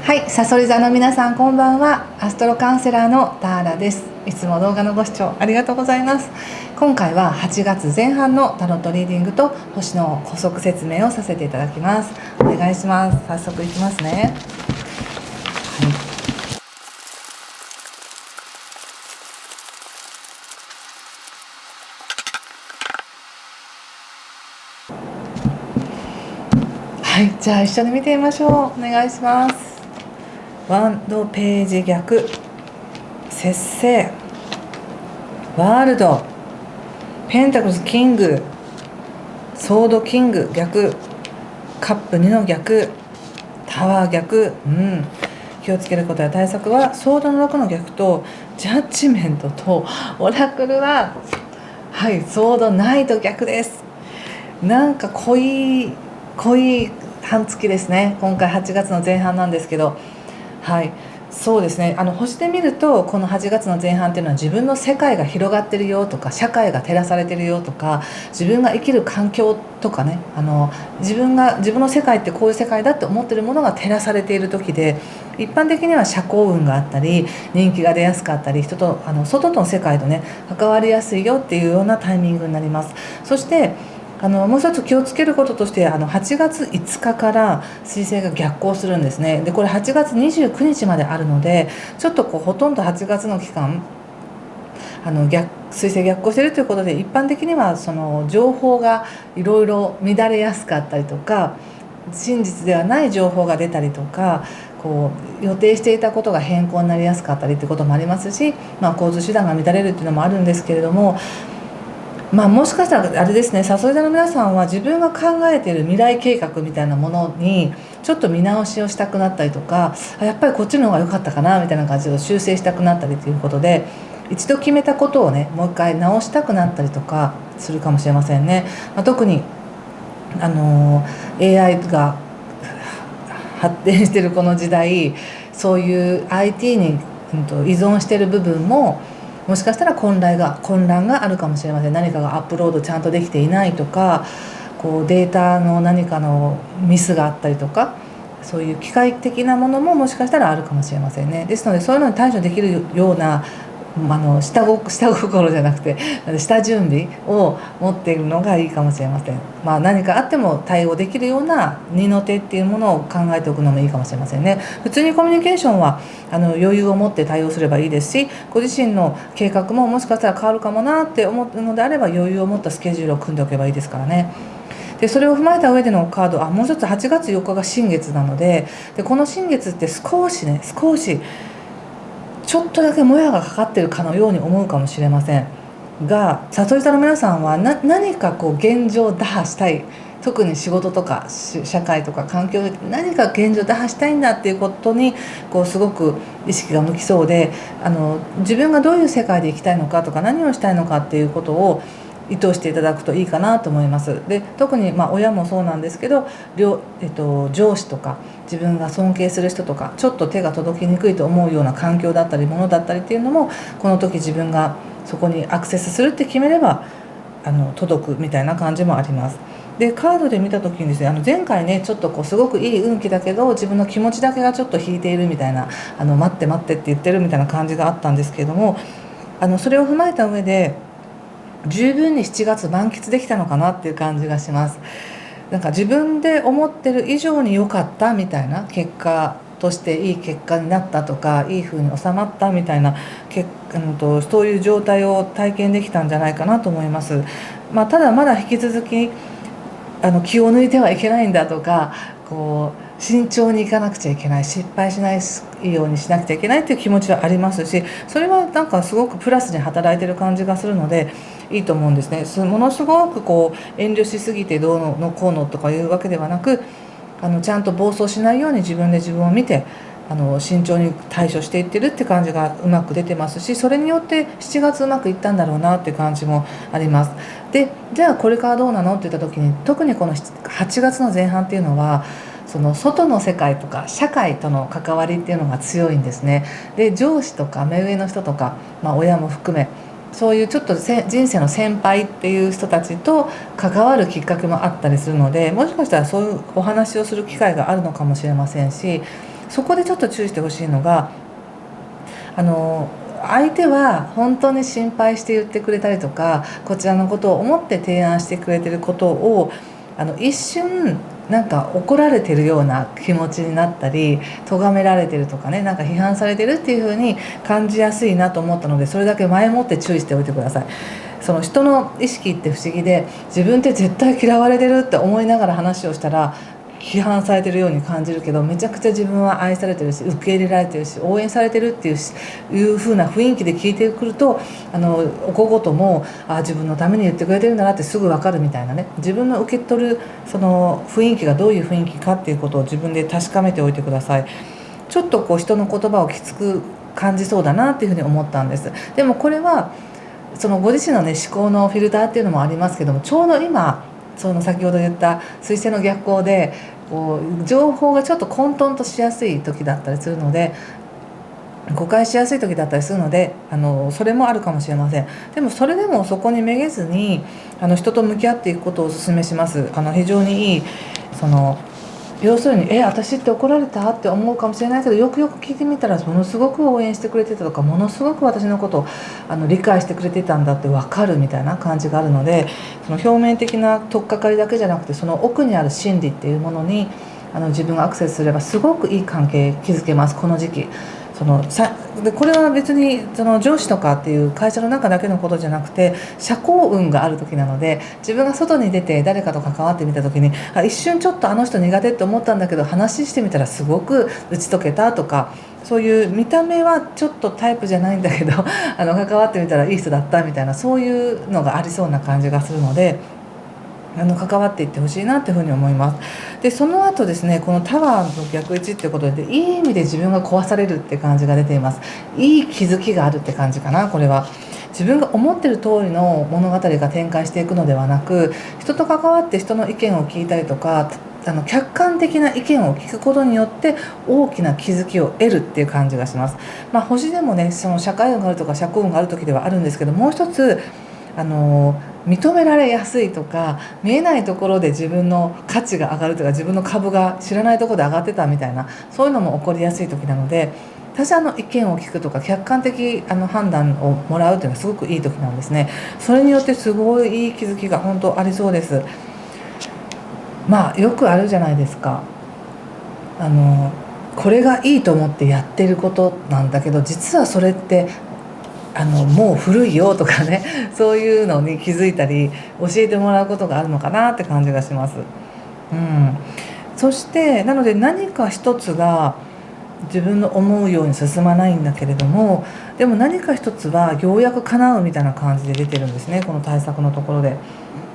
はい、さそり座の皆さんこんばんは。アストロカウンセラーのターラです。いつも動画のご視聴ありがとうございます。今回は8月前半のタロットリーディングと星の補足説明をさせていただきます。お願いします。早速いきますね。はい、じゃあ一緒に見てみましょう。お願いします。ワンドページ逆、節制、ワールド、ペンタクルズキング、ソードキング逆、カップ2の逆、タワー逆、気をつけることや対策はソードの6の逆とジャッジメントとオラクルはソードナイト逆です。なんか濃い半月ですね。今回8月の前半なんですけど、そうですね、星で見るとこの8月の前半っていうのは自分の世界が広がってるよとか、社会が照らされてるよとか、自分が生きる環境とかね、自分の世界ってこういう世界だって思ってるものが照らされている時で、一般的には社交運があったり人気が出やすかったり、人と外との世界とね関わりやすいよっていうようなタイミングになります。そしてもう一つ気をつけることとして、8月5日から水星が逆行するんですね。でこれ8月29日まであるので、ちょっとほとんど8月の期間水星逆行しているということで、一般的にはその情報がいろいろ乱れやすかったりとか、真実ではない情報が出たりとか、予定していたことが変更になりやすかったりということもありますし、交通手段が乱れるというのもあるんですけれども、もしかしたらあれですね、さそり座の皆さんは自分が考えている未来計画みたいなものにちょっと見直しをしたくなったりとか、やっぱりこっちの方が良かったかなみたいな感じで修正したくなったりということで、一度決めたことをねもう一回直したくなったりとかするかもしれませんね。特にAI が発展しているこの時代、そういう IT に依存している部分ももしかしたら混乱があるかもしれません。何かがアップロードちゃんとできていないとか、データの何かのミスがあったりとか、そういう機械的なものももしかしたらあるかもしれませんね。ですのでそういうのに対処できるような下心じゃなくて下準備を持っているのがいいかもしれません。何かあっても対応できるような二の手っていうものを考えておくのもいいかもしれませんね。普通にコミュニケーションは余裕を持って対応すればいいですし、ご自身の計画ももしかしたら変わるかもなって思うのであれば、余裕を持ったスケジュールを組んでおけばいいですからね。でそれを踏まえた上でのカード、もう一つ8月4日が新月なので、この新月って少しちょっとだけもやがかかってるかのように思うかもしれませんが、さそり座の皆さんは何か現状打破したい、特に仕事とか社会とか環境で何か現状打破したいんだっていうことにすごく意識が向きそうで、自分がどういう世界で生きたいのかとか、何をしたいのかっていうことを意図していただくといいかなと思います。で特に親もそうなんですけど、上司とか自分が尊敬する人とか、ちょっと手が届きにくいと思うような環境だったりものだったりっていうのも、この時自分がそこにアクセスするって決めれば届くみたいな感じもあります。でカードで見た時にですね、前回ねちょっとすごくいい運気だけど自分の気持ちだけがちょっと引いているみたいな、待って待ってって言ってるみたいな感じがあったんですけれども、それを踏まえた上で十分に7月満喫できたのかなっていう感じがします。なんか自分で思ってる以上に良かったみたいな結果として、いい結果になったとか、いい風に収まったみたいなそういう状態を体験できたんじゃないかなと思います。ただまだ引き続き気を抜いてはいけないんだとか、慎重にいかなくちゃいけない、失敗しないようにしなくちゃいけないっていう気持ちはありますし、それはなんかすごくプラスに働いてる感じがするのでいいと思うんですね。ものすごく遠慮しすぎてどうのこうのとかいうわけではなく、ちゃんと暴走しないように自分で自分を見て慎重に対処していってるって感じがうまく出てますし、それによって7月うまくいったんだろうなっていう感じもあります。でじゃあこれからどうなのって言った時に、特にこの8月の前半っていうのはその外の世界とか社会との関わりっていうのが強いんですね。で上司とか目上の人とか、親も含め、そういうちょっと人生の先輩っていう人たちと関わるきっかけもあったりするので、もしかしたらそういうお話をする機会があるのかもしれませんし、そこでちょっと注意してほしいのが、相手は本当に心配して言ってくれたりとか、こちらのことを思って提案してくれてることを一瞬なんか怒られてるような気持ちになったり、咎められてるとかね、なんか批判されてるっていう風に感じやすいなと思ったので、それだけ前もって注意しておいてください。その人の意識って不思議で、自分って絶対嫌われてるって思いながら話をしたら批判されてるように感じるけど、めちゃくちゃ自分は愛されてるし、受け入れられてるし、応援されてるっていう風な雰囲気で聞いてくると、お小言も自分のために言ってくれてるんだなってすぐ分かるみたいなね、自分の受け取るその雰囲気がどういう雰囲気かっていうことを自分で確かめておいてください。ちょっと人の言葉をきつく感じそうだなっていうふうに思ったんです。でもこれはそのご自身のね、思考のフィルターっていうのもありますけども、ちょうど今その先ほど言った水星の逆行で情報がちょっと混沌としやすい時だったりするので、誤解しやすい時だったりするので、それもあるかもしれません。でもそれでもそこにめげずに人と向き合っていくことをお勧めします。非常にいい要するに私って怒られたって思うかもしれないけど、よくよく聞いてみたらものすごく応援してくれてたとか、ものすごく私のことを理解してくれてたんだって分かるみたいな感じがあるので、その表面的な取っかかりだけじゃなくて、その奥にある心理っていうものに自分がアクセスすればすごくいい関係築けます。この時期でこれは別に上司とかっていう会社の中だけのことじゃなくて、社交運がある時なので、自分が外に出て誰かと関わってみた時に一瞬ちょっとあの人苦手って思ったんだけど、話してみたらすごく打ち解けたとか、そういう見た目はちょっとタイプじゃないんだけど関わってみたらいい人だったみたいな、そういうのがありそうな感じがするので、関わっていってほしいなというふうに思います。でその後ですね、このタワーの逆位置っていうことで、いい意味で自分が壊されるって感じが出ています。いい気づきがあるって感じかな。これは自分が思ってる通りの物語が展開していくのではなく、人と関わって人の意見を聞いたりとか、客観的な意見を聞くことによって大きな気づきを得るっていう感じがします。星でもね、その社会運があるとか社交運がある時ではあるんですけど、もう一つ認められやすいとか、見えないところで自分の価値が上がるとか、自分の株が知らないところで上がってたみたいな、そういうのも起こりやすい時なので、他者の意見を聞くとか客観的判断をもらうというのはすごくいい時なんですね。それによってすごいいい気づきが本当ありそうです。よくあるじゃないですか。これがいいと思ってやってることなんだけど、実はそれってもう古いよとかね、そういうのに気づいたり教えてもらうことがあるのかなって感じがします。そしてなので、何か一つが自分の思うように進まないんだけれども、でも何か一つはようやく叶うみたいな感じで出てるんですね、この対策のところで。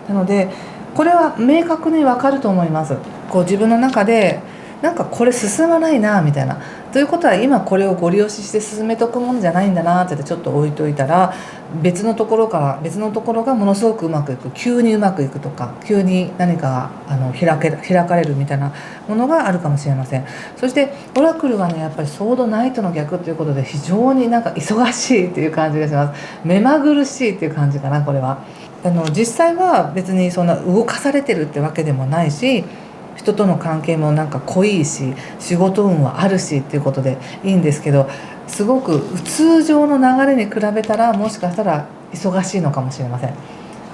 なのでこれは明確に分かると思います。自分の中でなんかこれ進まないなみたいな、ということは今これをご利用しして進めとくもんじゃないんだなってちょっと置いといたら、別のところがものすごくうまくいく、急にうまくいくとか、急に何か開かれるみたいなものがあるかもしれません。そしてオラクルはね、やっぱりソードナイトの逆ということで、非常になんか忙しいっていう感じがします。目まぐるしいっていう感じかな。これは実際は別にそんな動かされてるってわけでもないし、人との関係もなんか濃いし、仕事運はあるしっていうことでいいんですけど、すごく通常の流れに比べたらもしかしたら忙しいのかもしれません。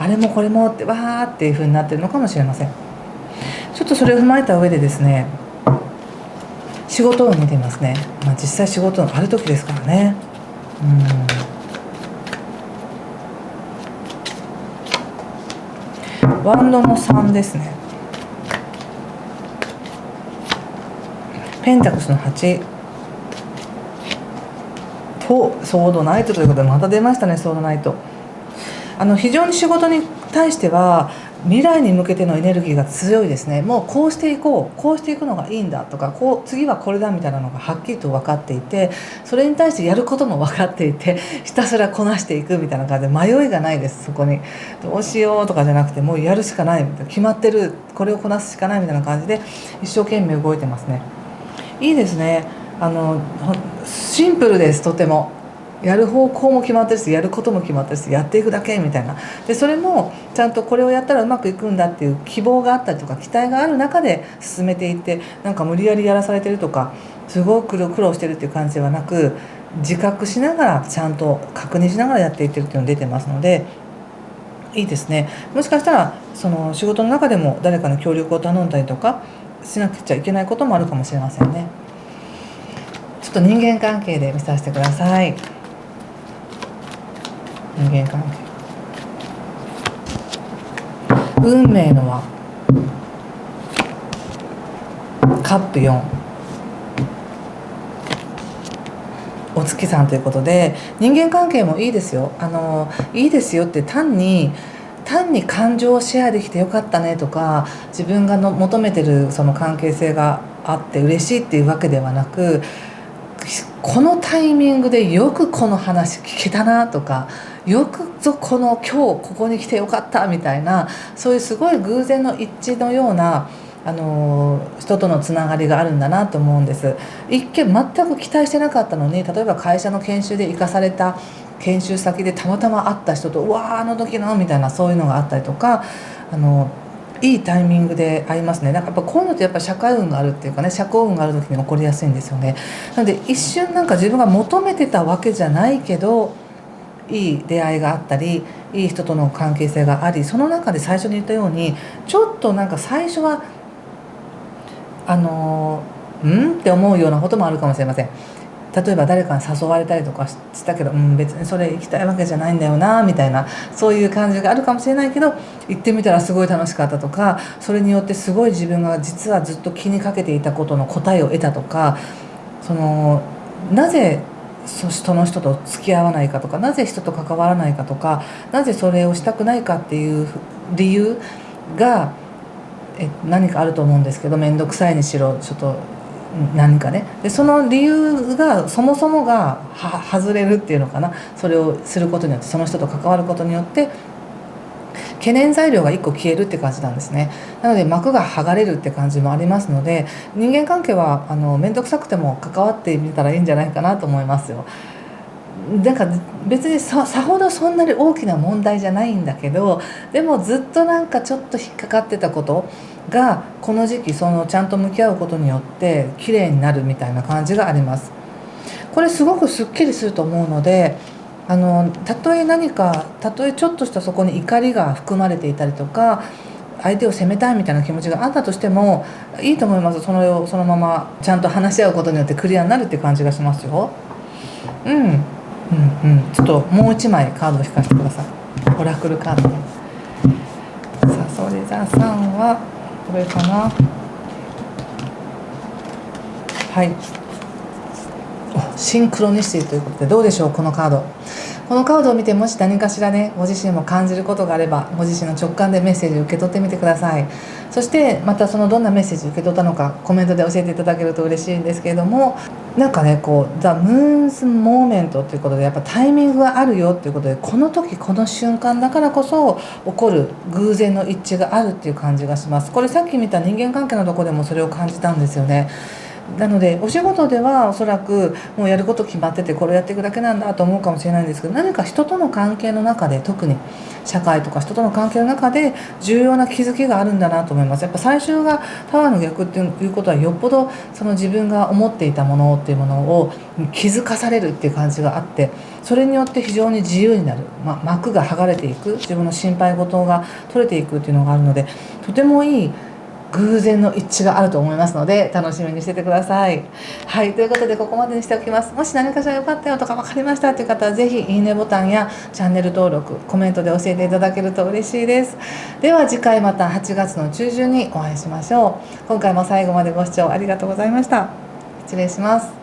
あれもこれもってわーっていう風になってるのかもしれません。ちょっとそれを踏まえた上でですね、仕事運見てみますね。実際仕事運ある時ですからね。ワンドの3ですね。ペンタクスの8とソードナイトということで、また出ましたね、ソードナイト。非常に仕事に対しては未来に向けてのエネルギーが強いですね。もうこうしていこう、こうしていくのがいいんだとか、次はこれだみたいなのがはっきりと分かっていて、それに対してやることも分かっていて、ひたすらこなしていくみたいな感じで迷いがないです。そこにどうしようとかじゃなくて、もうやるしかないみたいな、決まってる、これをこなすしかないみたいな感じで一生懸命動いてますね。いいですね。シンプルです。とてもやる方向も決まってるし、やることも決まってるし、やっていくだけみたいな。でそれもちゃんとこれをやったらうまくいくんだっていう希望があったりとか期待がある中で進めていって、なんか無理やりやらされてるとか、すごく苦労してるっていう感じではなく、自覚しながらちゃんと確認しながらやっていってるっていうのが出てますので、いいですね。もしかしたらその仕事の中でも誰かの協力を頼んだりとかしなくちゃいけないこともあるかもしれませんね。ちょっと人間関係で見させてください。人間関係、運命の輪、カップ4、お月さんということで、人間関係もいいですよ。いいですよって単に感情をシェアできてよかったねとか、自分が求めてるその関係性があって嬉しいっていうわけではなく、このタイミングでよくこの話聞けたなとか、よくぞ今日ここに来てよかったみたいな、そういうすごい偶然の一致のような人とのつながりがあるんだなと思うんです。一見全く期待してなかったのに、例えば会社の研修で生かされた研修先でたまたま会った人と、うわーあの時のみたいな、そういうのがあったりとか、いいタイミングで会いますね。なんかやっぱこういうのってやっぱ社会運があるっていうかね、社交運がある時に起こりやすいんですよね。なので一瞬なんか自分が求めてたわけじゃないけど、いい出会いがあったり、いい人との関係性があり、その中で最初に言ったようにちょっとなんか最初はって思うようなこともあるかもしれません。例えば誰かに誘われたりとかしたけど、別にそれ行きたいわけじゃないんだよなみたいな、そういう感じがあるかもしれないけど、行ってみたらすごい楽しかったとか、それによってすごい自分が実はずっと気にかけていたことの答えを得たとか、なぜその人と付き合わないかとか、なぜ人と関わらないかとか、なぜそれをしたくないかっていう理由が何かあると思うんですけど、面倒くさいにしろちょっと何かね、でその理由がそもそもが外れるっていうのかな、それをすることによって、その人と関わることによって懸念材料が1個消えるって感じなんですね。なので膜が剥がれるって感じもありますので、人間関係は面倒くさくても関わってみたらいいんじゃないかなと思いますよ。なんか別にさほどそんなに大きな問題じゃないんだけど、でもずっとなんかちょっと引っかかってたことがこの時期ちゃんと向き合うことによって綺麗になるみたいな感じがあります。これすごくすっきりすると思うので、たとえちょっとしたそこに怒りが含まれていたりとか、相手を責めたいみたいな気持ちがあったとしてもいいと思います。それをそのままちゃんと話し合うことによってクリアになるっていう感じがしますよ。ちょっともう一枚カードを引かせてください。オラクルカードね。さあ、それじゃあさんはこれかな。はい、シンクロニシティということで、どうでしょう。このカードを見て、もし何かしらね、ご自身も感じることがあれば、ご自身の直感でメッセージを受け取ってみてください。そしてまたどんなメッセージを受け取ったのかコメントで教えていただけると嬉しいんですけれども、なんかね、ザ・ムーンズ・モーメントということで、やっぱタイミングがあるよということで、この時この瞬間だからこそ起こる偶然の一致があるっていう感じがします。これさっき見た人間関係のところでもそれを感じたんですよね。なのでお仕事ではおそらくもうやること決まってて、これやっていくだけなんだと思うかもしれないんですけど、何か人との関係の中で、特に社会とか人との関係の中で重要な気づきがあるんだなと思います。やっぱ最終がタワーの逆っていうことは、よっぽど自分が思っていたものっていうものを気づかされるっていう感じがあって、それによって非常に自由になる、膜が剥がれていく、自分の心配事が取れていくっていうのがあるので、とてもいい偶然の一致があると思いますので、楽しみにしててください。はい、ということでここまでにしておきます。もし何かしら良かったよとか分かりましたという方は、ぜひいいねボタンやチャンネル登録、コメントで教えていただけると嬉しいです。では次回また8月の中旬にお会いしましょう。今回も最後までご視聴ありがとうございました。失礼します。